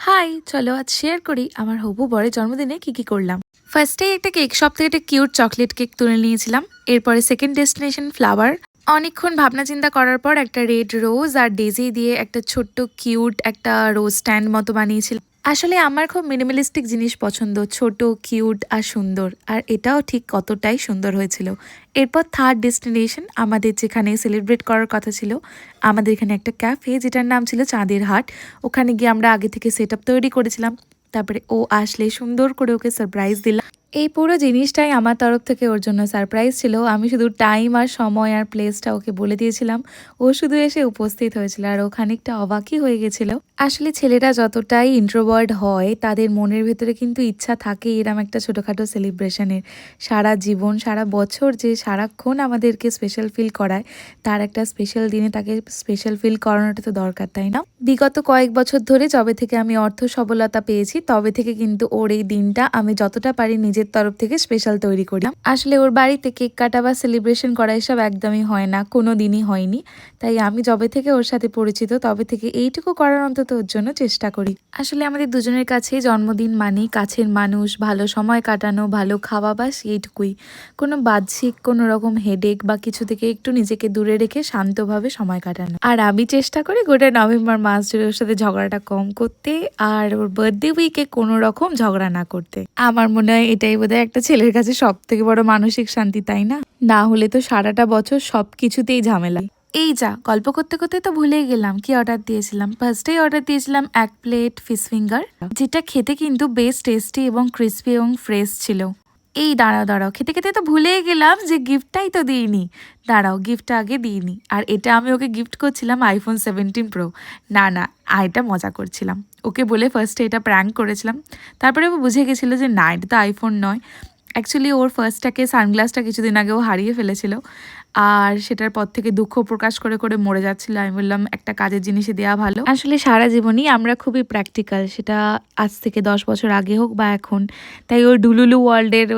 High, চলো আজ share করি আমার হবু বরের জন্মদিনে কি করলাম। ফার্স্টেই একটা কেক শপ থেকে একটা কিউট চকলেট কেক তুলে নিয়েছিলাম। এরপরে সেকেন্ড ডেস্টিনেশন ফ্লাওয়ার। অনেকক্ষণ ভাবনা চিন্তা করার পর একটা রেড রোজ আর ডেজি দিয়ে একটা ছোট্ট কিউট একটা রোজ স্ট্যান্ড মতো বানিয়েছিলাম। আসলে আমার খুব মিনিমালিস্টিক জিনিস পছন্দ, ছোট কিউট আর সুন্দর, আর এটাও ঠিক কতটাই সুন্দর হয়েছিল। এরপর থার্ড ডেস্টিনেশন আমাদের যেখানে সেলিব্রেট করার কথা ছিল, আমাদের এখানে একটা ক্যাফে যেটার নাম ছিল চাঁদের হাট। ওখানে গিয়ে আমরা আগে থেকে সেট আপ তৈরি করেছিলাম। তারপরে ও আসলে সুন্দর করে ওকে সারপ্রাইজ দিলাম। এই পুরো জিনিসটাই আমার তরফ থেকে ওর জন্য সারপ্রাইজ ছিল। আমি শুধু টাইম আর সময় আর প্লেসটা ওকে বলে দিয়েছিলাম, ও শুধু এসে উপস্থিত হয়েছিল আর ও খানিকটা অবাকই হয়ে গেছিল। আসলে ছেলেরা যতটাই ইন্ট্রোভার্ট হয়, তাদের মনের ভেতরে কিন্তু ইচ্ছা থাকে এরম একটা ছোটোখাটো সেলিব্রেশনের। সারা জীবন সারা বছর যে সারাক্ষণ আমাদেরকে স্পেশাল ফিল করায়, তার একটা স্পেশাল দিনে তাকে স্পেশাল ফিল করানোটা তো দরকার, তাই না? বিগত কয়েক বছর ধরে যবে থেকে আমি অর্থ সবলতা পেয়েছি, তবে থেকে কিন্তু ওর এই দিনটা আমি যতটা পারি নিজের তরফ থেকে স্পেশাল তৈরি করি। আসলে ওর বাড়িতে কেক কাটা বা সেলিব্রেশন করা এসব একদমই হয় না, কোনো দিনই হয়নি। তাই আমি যবে থেকে ওর সাথে পরিচিত তবে থেকে এইটুকু করার অন্তত ওর জন্য চেষ্টা করি। আসলে আমাদের দুজনের কাছেই জন্মদিন মানেই কাছের মানুষ, ভালো সময় কাটানো, ভালো খাওয়া, বাস এইটুকুই। কোনো বাহ্যিক কোনো রকম হেডেক বা কিছু থেকে একটু নিজেকে দূরে রেখে শান্তভাবে সময় কাটানো। আর আমি চেষ্টা করি গোটা নভেম্বর মাস জুড়ে ওর সাথে ঝগড়াটা কম করতে, আর ওর বার্থডে উইকে কোনো রকম ঝগড়া না করতে। আমার মনে হয় এটাই বোধহয় একটা ছেলের কাছে সব থেকে বড় মানসিক শান্তি, তাই না? না হলে তো সারাটা বছর সব কিছুতেই ঝামেলা। এই যা গল্প করতে করতে তো ভুলেই গেলাম কি অর্ডার দিয়েছিলাম। ফার্স্টেই অর্ডার দিয়েছিলাম 1 প্লেট ফিশ ফিঙ্গার, যেটা খেতে কিন্তু বেশ টেস্টি এবং ক্রিস্পি এবং ফ্রেশ ছিল। এই দাঁড়াও খেতে খেতে তো ভুলেই গেলাম যে গিফটটাই তো দিইনি। দাঁড়াও, গিফটটা আগে দিইনি। আর এটা আমি ওকে গিফট করছিলাম iPhone 17 Pro। না, এটা মজা করছিলাম ওকে বলে, ফার্স্টে এটা প্র্যাঙ্ক করেছিলাম। তারপরে ও বুঝে গেছিলো যে না, এটা তো আইফোন নয়। অ্যাকচুয়ালি ওর ফার্স্টটাকে সানগ্লাসটা কিছুদিন আগেও হারিয়ে ফেলেছিল, আর সেটার পর থেকে দুঃখ প্রকাশ করে করে মরে যাচ্ছিল। আমি বললাম একটা কাজের জিনিসে দেওয়া ভালো। আসলে সারা জীবনই আমরা খুবই প্র্যাকটিক্যাল, সেটা আজ থেকে 10 বছর আগে হোক বা এখন। তাই ওই ডুলুলু ওয়ার্ল্ডের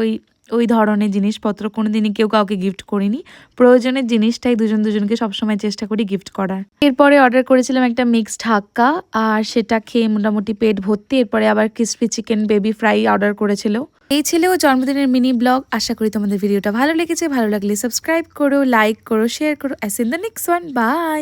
ওই ধরনের জিনিসপত্র কোনোদিনই কেউ কাউকে গিফট করিনি। প্রয়োজনের জিনিসটাই দুজনকে সবসময় চেষ্টা করি গিফট করার। এরপরে অর্ডার করেছিলাম একটা মিক্সড হাক্কা, আর সেটা খেয়ে মোটামুটি পেট ভর্তি। এরপরে আবার crispy chicken baby fry order করেছিল। এই ছিল জন্মদিনের মিনি ব্লগ। আশা করি তোমাদের ভিডিওটা ভালো লেগেছে। ভালো লাগলে সাবস্ক্রাইব করো, লাইক করো, শেয়ার করো। As in the next one, by.